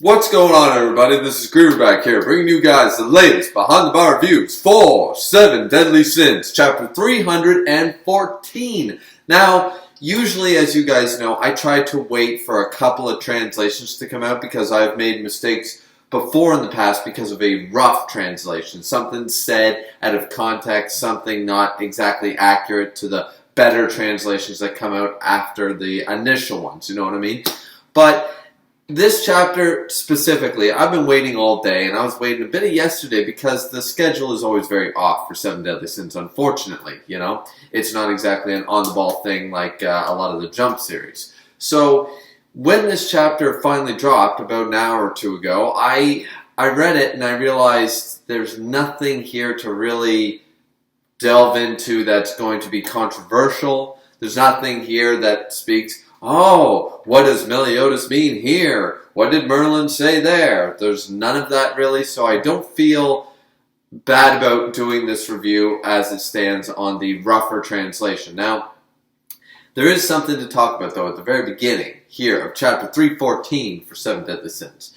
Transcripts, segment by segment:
What's going on, everybody? This is Griever back here, bringing you guys the latest behind-the-bar reviews for 7 Deadly Sins, chapter 314. Now, usually, as you guys know, I try to wait for a couple of translations to come out because I've made mistakes before in the past because of a rough translation. Something said out of context, something not exactly accurate to the better translations that come out after the initial ones, you know what I mean? But this chapter specifically, I've been waiting all day, and I was waiting a bit of yesterday because the schedule is always very off for 7 Deadly Sins, unfortunately, you know? It's not exactly an on-the-ball thing like a lot of the Jump series. So, when this chapter finally dropped, about an hour or two ago, I read it and I realized there's nothing here to really delve into that's going to be controversial. There's nothing here that speaks, oh, what does Meliodas mean here? What did Merlin say there? There's none of that really, so I don't feel bad about doing this review as it stands on the rougher translation. Now, there is something to talk about, though, at the very beginning here of chapter 314 for 7 Deadly Sins.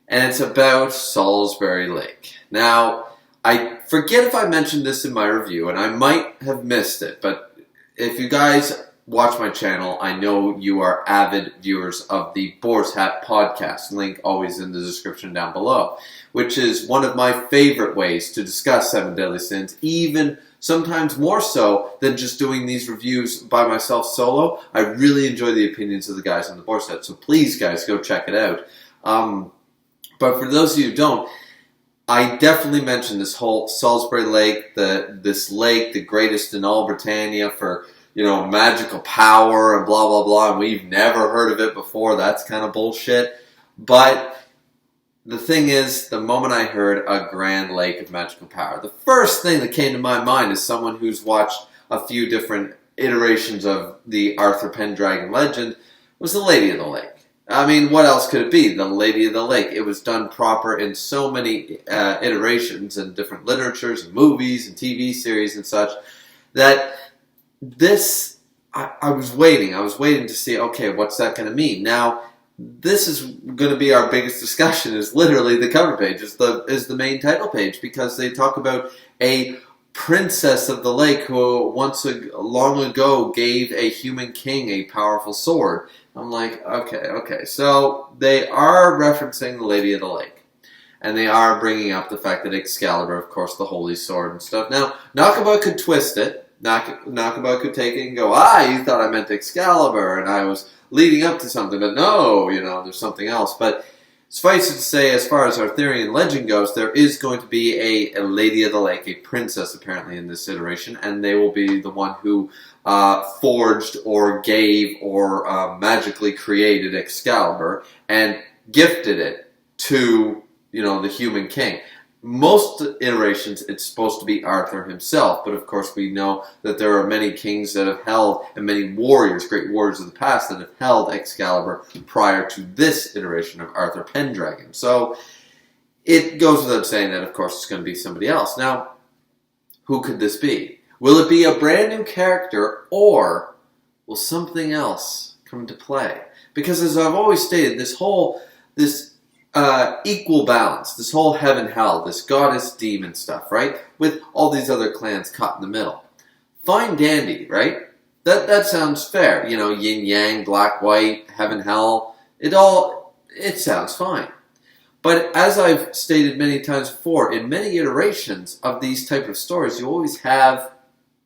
And it's about Salisbury Lake. Now, I forget if I mentioned this in my review, and I might have missed it, but if you guys watch my channel, I know you are avid viewers of the Boar's Hat podcast, link always in the description down below, which is one of my favorite ways to discuss 7 Deadly Sins, even sometimes more so than just doing these reviews by myself solo. I really enjoy the opinions of the guys on the Boar's Hat, so please, guys, go check it out. But for those of you who don't, I definitely mentioned this whole Salisbury Lake, this lake, the greatest in all Britannia for, you know, magical power and blah, blah, blah, and we've never heard of it before. That's kind of bullshit. But the thing is, the moment I heard a grand lake of magical power, the first thing that came to my mind is someone who's watched a few different iterations of the Arthur Pendragon legend was the Lady of the Lake. I mean, what else could it be? The Lady of the Lake. It was done proper in so many iterations and different literatures and movies and TV series and such that this, I was waiting to see, okay, what's that going to mean? Now, this is going to be our biggest discussion, is literally the cover page, is the main title page, because they talk about a princess of the lake who long ago gave a human king a powerful sword. I'm like, okay, so they are referencing the Lady of the Lake. And they are bringing up the fact that Excalibur, of course, the holy sword and stuff. Now, Nakaba could twist it. Nakaba could take it and go, you thought I meant Excalibur, and I was leading up to something, but no, you know, there's something else. But suffice it to say, as far as Arthurian legend goes, there is going to be a Lady of the Lake, a princess apparently in this iteration, and they will be the one who forged or gave or magically created Excalibur and gifted it to, you know, the human king. Most iterations, it's supposed to be Arthur himself, but of course we know that there are many kings that have held, and many warriors, great warriors of the past, that have held Excalibur prior to this iteration of Arthur Pendragon. So it goes without saying that, of course, it's going to be somebody else. Now, who could this be? Will it be a brand new character, or will something else come into play? Because as I've always stated, this equal balance, this whole heaven-hell, this goddess-demon stuff, right? With all these other clans caught in the middle. Fine dandy, right? That sounds fair. You know, yin-yang, black-white, heaven-hell. It sounds fine. But as I've stated many times before, in many iterations of these type of stories, you always have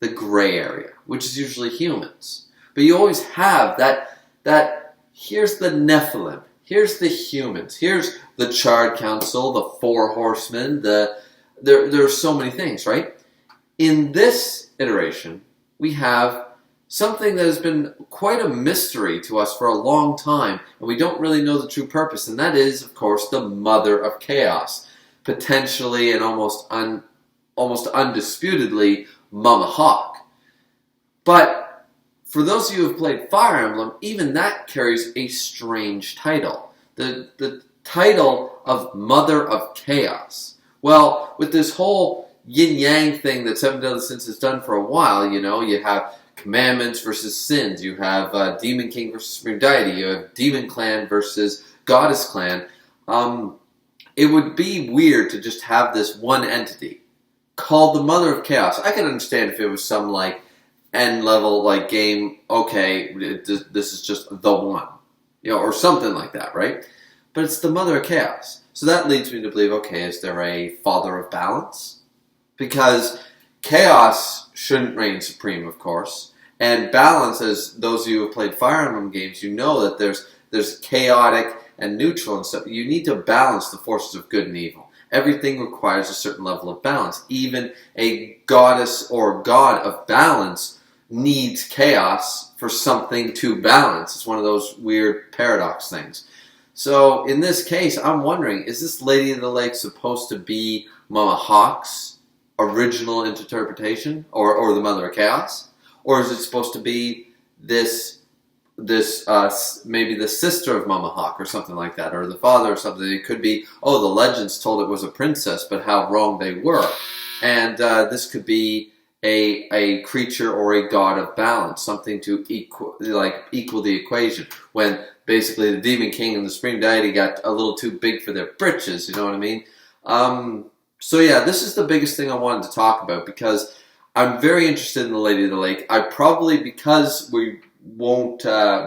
the gray area, which is usually humans. But you always have that here's the Nephilim. Here's the humans. Here's the Charred Council, the Four Horsemen. There are so many things, right? In this iteration, we have something that has been quite a mystery to us for a long time, and we don't really know the true purpose, and that is, of course, the Mother of Chaos. Potentially and almost undisputedly, Mama Hawk. But for those of you who have played Fire Emblem, even that carries a strange title. The title of Mother of Chaos. Well, with this whole yin-yang thing that 7 Deadly Sins has done for a while, you know, you have commandments versus sins, you have Demon King versus Supreme Deity, you have Demon Clan versus Goddess Clan. it would be weird to just have this one entity called the Mother of Chaos. I can understand if it was some like end level like game. Okay, this is just the one, or something like that, right? But it's the Mother of Chaos. So that leads me to believe, okay, is there a Father of Balance? Because chaos shouldn't reign supreme, of course. And balance, as those of you who have played Fire Emblem games, you know that there's chaotic and neutral and stuff. You need to balance the forces of good and evil. Everything requires a certain level of balance. Even a goddess or god of balance needs chaos for something to balance. It's one of those weird paradox things. So in this case, I'm wondering, is this Lady of the Lake supposed to be Mama Hawk's original interpretation, or the Mother of Chaos? Or is it supposed to be this maybe the sister of Mama Hawk or something like that, or the father or something? It could be, the legends told it was a princess, but how wrong they were. And this could be a creature or a god of balance, something to equal the equation. When basically the Demon King and the Supreme Deity got a little too big for their britches, you know what I mean? So yeah, this is the biggest thing I wanted to talk about, because I'm very interested in the Lady of the Lake. Because we'll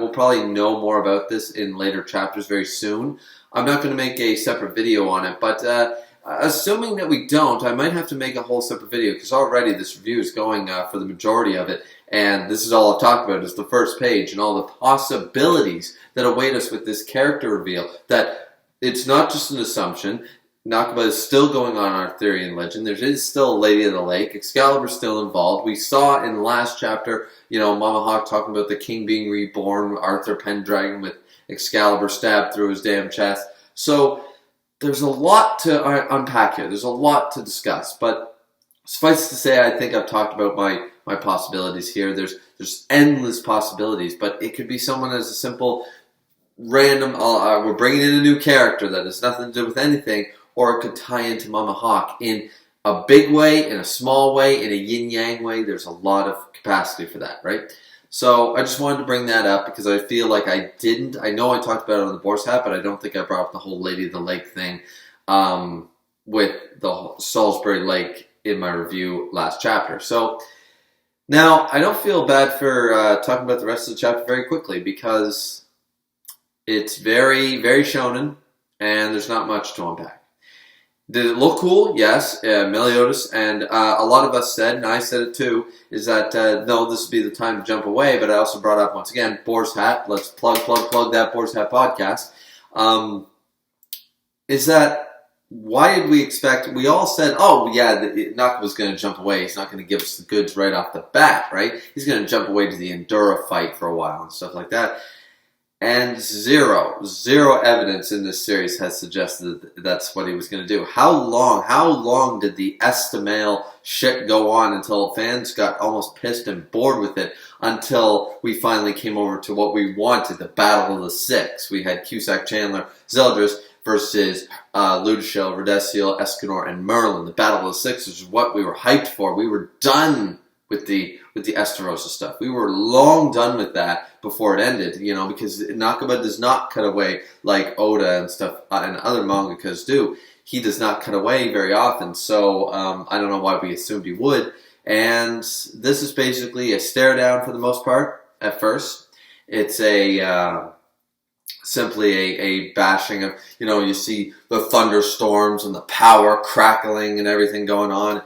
probably know more about this in later chapters very soon. I'm not going to make a separate video on it, but assuming that we don't, I might have to make a whole separate video, because already this review is going for the majority of it, and this is all I've talked about is the first page and all the possibilities that await us with this character reveal. That it's not just an assumption. Nakaba is still going on our theory and legend. There is still a Lady of the Lake. Excalibur's still involved. We saw in the last chapter, Mama Hawk talking about the king being reborn, Arthur Pendragon with Excalibur stabbed through his damn chest. So there's a lot to unpack here. There's a lot to discuss. But suffice to say, I think I've talked about my possibilities here. There's endless possibilities, but it could be someone as a simple random, we're bringing in a new character that has nothing to do with anything, or it could tie into Mama Hawk in a big way, in a small way, in a yin-yang way. There's a lot of capacity for that, right? So I just wanted to bring that up because I feel like I know I talked about it on the Boar's Hat, but I don't think I brought up the whole Lady of the Lake thing with the Salisbury Lake in my review last chapter. So now I don't feel bad for talking about the rest of the chapter very quickly, because it's very, very shonen and there's not much to unpack. Did it look cool? Yes. Meliodas, and a lot of us said, and I said it too, is that no, this would be the time to jump away. But I also brought up, once again, Boar's Hat. Let's plug that Boar's Hat podcast. Is that, why did we expect, we all said, Nakaba's going to jump away. He's not going to give us the goods right off the bat, right? He's going to jump away to the Endura fight for a while and stuff like that. And zero evidence in this series has suggested that that's what he was going to do. How long did the Estamale shit go on until fans got almost pissed and bored with it, until we finally came over to what we wanted, the Battle of the Six? We had Cusack, Chandler, Zeldris versus Ludashel, Redesiel, Escanor, and Merlin. The Battle of the Six is what we were hyped for. We were done with the Estarossa stuff. We were long done with that before it ended, because Nakaba does not cut away like Oda and stuff and other mangakas do. He does not cut away very often, so I don't know why we assumed he would. And this is basically a stare down for the most part at first. It's simply a bashing of, you see the thunderstorms and the power crackling and everything going on.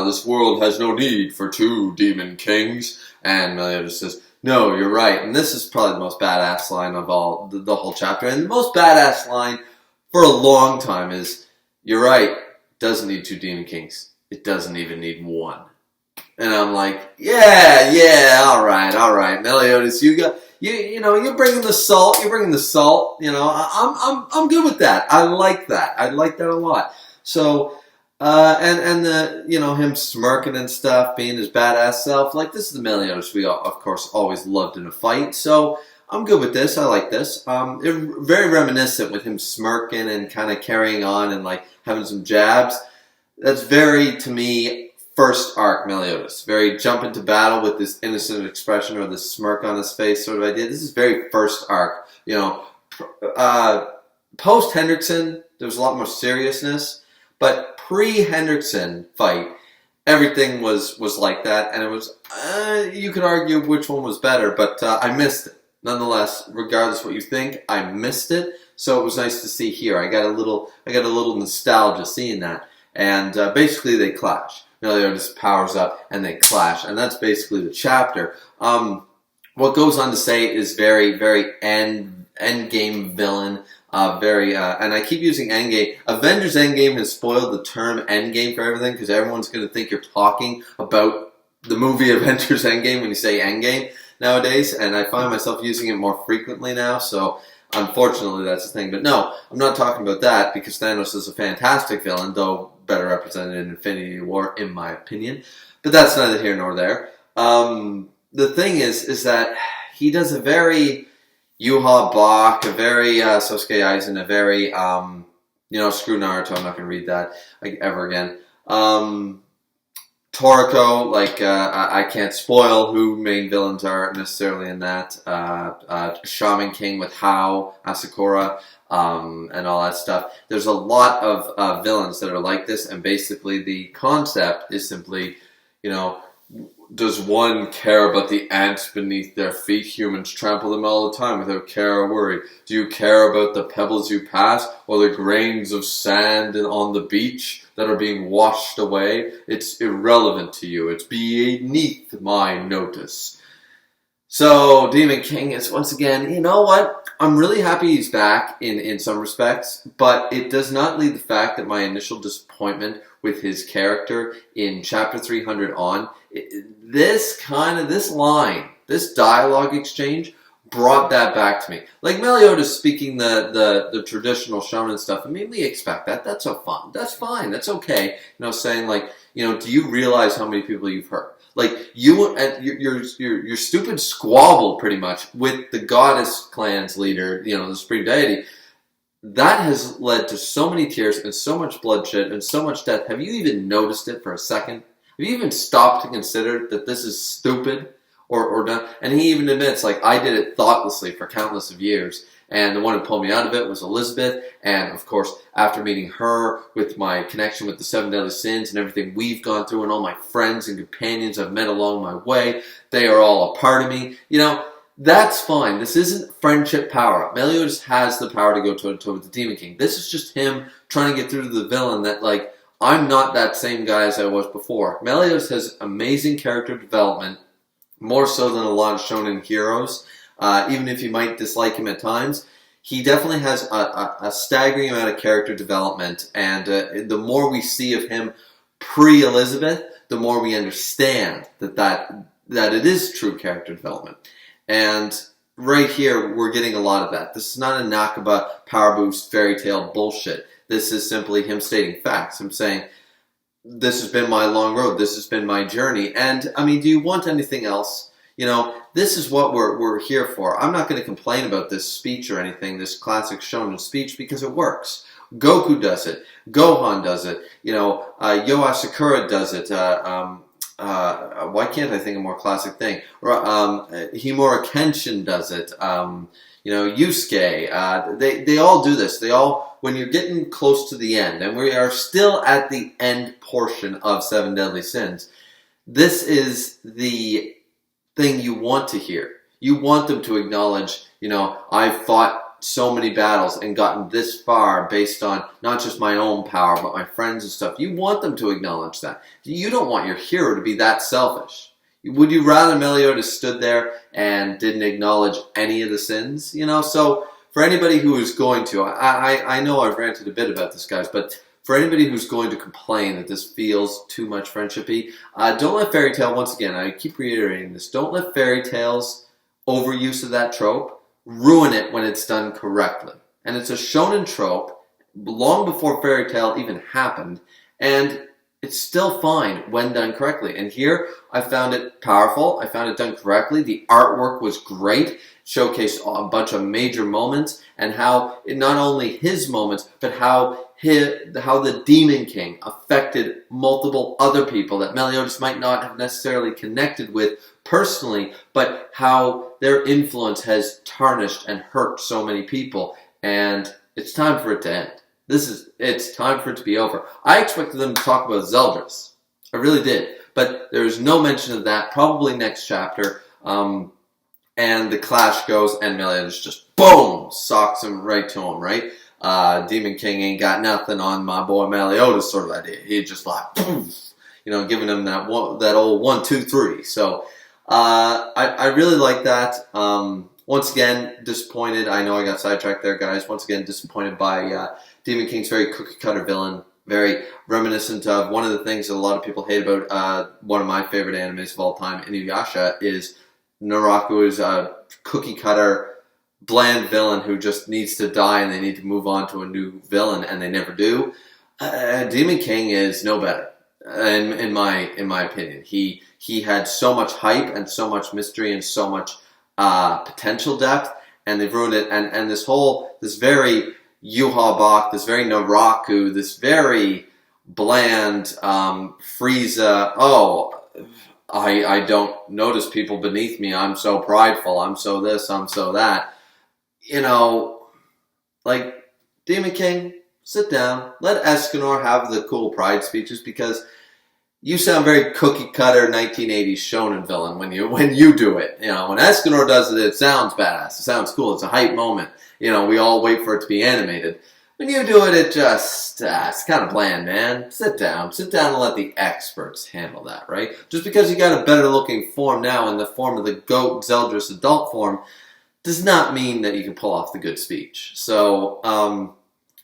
This world has no need for two demon kings. And Meliodas says, no, you're right. And this is probably the most badass line of all, the whole chapter. And the most badass line for a long time is, you're right, it doesn't need two demon kings. It doesn't even need one. And I'm like, yeah, all right, Meliodas, you're bringing the salt. I'm good with that. I like that a lot. So, and the, him smirking and stuff, being his badass self, like, this is the Meliodas we, of course, always loved in a fight. So I'm good with this. I like this. Very reminiscent with him smirking and kind of carrying on and like having some jabs. That's very, to me, first arc Meliodas. Very jump into battle with this innocent expression or this smirk on his face sort of idea. This is very first arc. post Hendrickson, there was a lot more seriousness, but pre-Hendrickson fight, everything was like that, and it was, you could argue which one was better, but I missed it. Nonetheless, regardless what you think, I missed it, so it was nice to see here. I got a little nostalgia seeing that, and basically they clash. Meliodas powers up, and they clash, and that's basically the chapter. What goes on to say is very, very end game villain. And I keep using Endgame. Avengers Endgame has spoiled the term Endgame for everything because everyone's going to think you're talking about the movie Avengers Endgame when you say Endgame nowadays, and I find myself using it more frequently now, so unfortunately that's the thing. But no, I'm not talking about that because Thanos is a fantastic villain, though better represented in Infinity War, in my opinion. But that's neither here nor there. The thing is that he does a very Yuha Bach, a very Sosuke Aizen, a very, screw Naruto, I'm not going to read that ever again. Toriko, I can't spoil who main villains are necessarily in that. Shaman King with Hao, Asakura, and all that stuff. There's a lot of villains that are like this, and basically the concept is simply, does one care about the ants beneath their feet? Humans trample them all the time without care or worry. Do you care about the pebbles you pass or the grains of sand on the beach that are being washed away? It's irrelevant to you. It's beneath my notice. So, Demon King is once again, you know what? I'm really happy he's back in some respects, but it does not leave the fact that my initial disappointment with his character in chapter 300 on, this line, this dialogue exchange brought that back to me. Like Meliodas speaking the traditional shonen stuff, it made me expect that. That's so fun. That's fine. That's okay. Saying do you realize how many people you've hurt? Like your stupid squabble pretty much with the goddess clan's leader, the supreme deity, that has led to so many tears and so much bloodshed and so much death. Have you even noticed it for a second? Have you even stopped to consider that this is stupid or not? And he even admits, I did it thoughtlessly for countless of years. And the one who pulled me out of it was Elizabeth. And, of course, after meeting her, with my connection with the 7 Deadly Sins and everything we've gone through and all my friends and companions I've met along my way, they are all a part of me. That's fine. This isn't friendship power-up. Meliodas has the power to go toe-to-toe with the Demon King. This is just him trying to get through to the villain that, I'm not that same guy as I was before. Meliodas has amazing character development, more so than a lot of shonen heroes. Even if you might dislike him at times, he definitely has a staggering amount of character development, and the more we see of him pre-Elizabeth, the more we understand that it is true character development. And right here, we're getting a lot of that. This is not a Nakaba power boost fairy tale bullshit. This is simply him stating facts. Him saying, this has been my long road. This has been my journey. And, do you want anything else? This is what we're here for. I'm not going to complain about this speech or anything, this classic shonen speech, because it works. Goku does it. Gohan does it. Yo Asakura does it. Why can't I think of a more classic thing? Himura Kenshin does it. Yusuke. They all do this. When you're getting close to the end, and we are still at the end portion of 7 Deadly Sins, this is the thing you want to hear. You want them to acknowledge, I've fought so many battles and gotten this far based on not just my own power, but my friends and stuff. You want them to acknowledge that. You don't want your hero to be that selfish. Would you rather Meliodas stood there and didn't acknowledge any of the sins? So for anybody who is going to, I know I've ranted a bit about this, guys, but for anybody who's going to complain that this feels too much friendshipy, don't let fairy tale, once again, I keep reiterating this, don't let fairy tales overuse of that trope ruin it when it's done correctly. And it's a shonen trope long before fairy tale even happened, and it's still fine when done correctly. And here, I found it powerful. I found it done correctly. The artwork was great. Showcased a bunch of major moments, and how not only his moments, but how the Demon King affected multiple other people that Meliodas might not have necessarily connected with personally, but how their influence has tarnished and hurt so many people. And it's time for it to end. It's time for it to be over. I expected them to talk about Zeldris. I really did. But there's no mention of that. Probably next chapter. And the clash goes, and Meliodas just, boom, socks him right to him, right? Demon King ain't got nothing on my boy Meliodas sort of idea. He just like, boom, giving him that old 1, 2, 3. So I really like that. Once again, disappointed. I know I got sidetracked there, guys. Once again, disappointed by Demon King's very cookie-cutter villain. Very reminiscent of one of the things that a lot of people hate about one of my favorite animes of all time, Inuyasha, is Naraku is a cookie-cutter, bland villain who just needs to die and they need to move on to a new villain, and they never do. Demon King is no better, in my opinion. He had so much hype and so much mystery and so much potential depth, and they've ruined it. And this very Yuha Bach, this very Naraku, this very bland Frieza. Oh, I don't notice people beneath me. I'm so prideful. I'm so this. I'm so that. Like, Demon King, sit down. Let Escanor have the cool pride speeches, because you sound very cookie-cutter 1980s shonen villain when you do it. When Escanor does it, it sounds badass. It sounds cool. It's a hype moment. We all wait for it to be animated. When you do it, it just, it's kind of bland, man. Sit down and let the experts handle that, right? Just because you got a better looking form now in the form of the GOAT Zeldris adult form does not mean that you can pull off the good speech. So,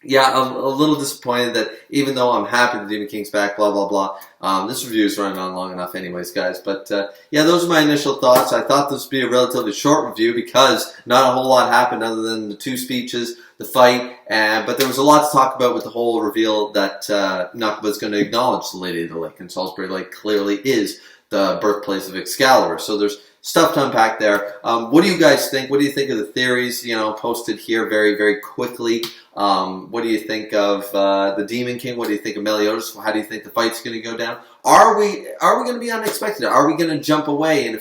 yeah, a little disappointed that even though I'm happy the Demon King's back, blah, blah, blah, this review is running on long enough anyways, guys. But, yeah, those are my initial thoughts. I thought this would be a relatively short review because not a whole lot happened other than the 2 speeches, the fight, but there was a lot to talk about with the whole reveal that Nakuba's going to acknowledge the Lady of the Lake, and Salisbury Lake clearly is the birthplace of Excalibur. So there's stuff to unpack there. What do you guys think? What do you think of the theories, posted here very, very quickly? What do you think of the Demon King? What do you think of Meliodas? How do you think the fight's going to go down? Are we going to be unexpected? Are we going to jump away in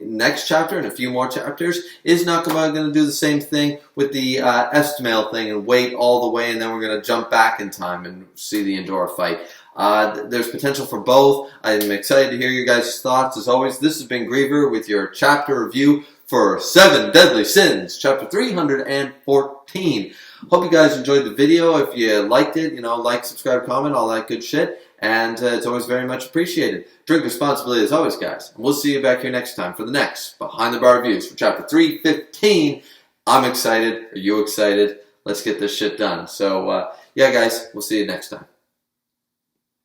next chapter, in a few more chapters? Is Nakaba going to do the same thing with the Estmail thing and wait all the way, and then we're going to jump back in time and see the Endora fight? There's potential for both. I'm excited to hear your guys' thoughts. As always, this has been Griever with your chapter review for 7 Deadly Sins, chapter 314. Hope you guys enjoyed the video. If you liked it, like, subscribe, comment, all that good shit. And it's always very much appreciated. Drink responsibly as always, guys. And we'll see you back here next time for the next Behind the Bar reviews for chapter 315. I'm excited. Are you excited? Let's get this shit done. So, yeah, guys, we'll see you next time.